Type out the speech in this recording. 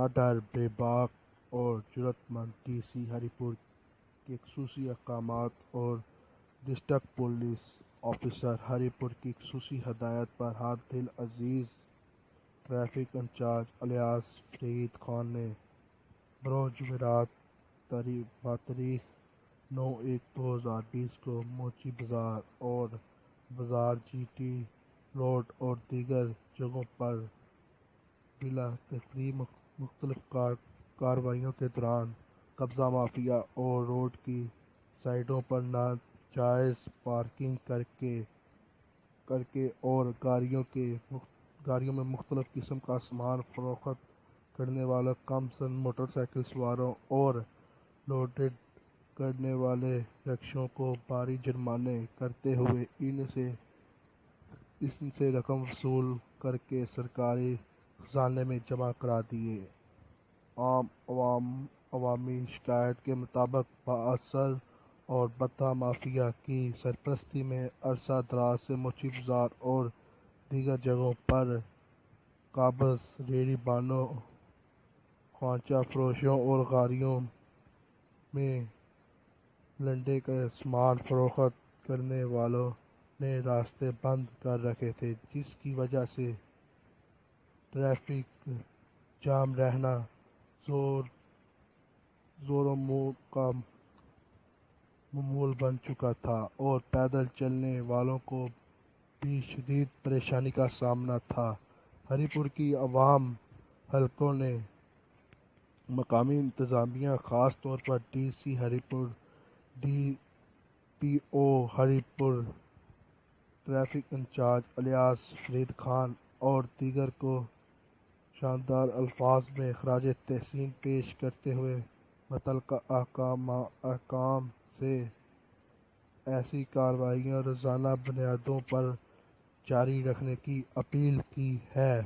نہ ڈر بے باک اور جرأت مند ڈی سی ہری پور کے خصوصی احکامات اور ڈسٹرکٹ پولیس آفیسر ہری پور کی خصوصی ہدایت پر ہر دل عزیز ٹریفک انچارج الیاس فرید خان نے بروز جمعرات بتاریخ 9/1/2020 کو موچی بازار اور بازار جی ٹی روڈ اور دیگر جگہوں پر بلا تفریق مختلف کارروائیوں کے دوران قبضہ مافیا اور روڈ کی سائڈوں پر ناجائز پارکنگ کر کے اور گاڑیوں میں مختلف قسم کا سامان فروخت کرنے والوں کم سن موٹر سائیکل سواروں اور لوڈنگ کرنے والے رکشوں کو بھاری جرمانے کرتے ہوئے ان سے رقم وصول کر کے سرکاری خزانے میں جمع کرا دیے۔ عوامی شکایات کے مطابق بااثر اور بدھا مافیا کی سرپرستی میں عرصہ دراز سے موچی بازار اور دیگر جگہوں پر قابض ریڑھی بانوں، خوانچہ فروشوں اور گاڑیوں میں لنڈے کا سامان فروخت کرنے والوں نے راستے بند کر رکھے تھے، جس کی وجہ سے ٹریفک جام رہنا زور و منہ کا معمول بن چکا تھا اور پیدل چلنے والوں کو بھی شدید پریشانی کا سامنا تھا۔ ہری پور کی عوام حلقوں نے مقامی انتظامیہ، خاص طور پر ڈی سی ہری پور، ڈی پی او ہری پور، ٹریفک انچارج الیاس فرید خان اور دیگر کو شاندار الفاظ میں خراج تحسین پیش کرتے ہوئے متعلقہ حکام سے ایسی کارروائیاں روزانہ بنیادوں پر جاری رکھنے کی اپیل کی ہے۔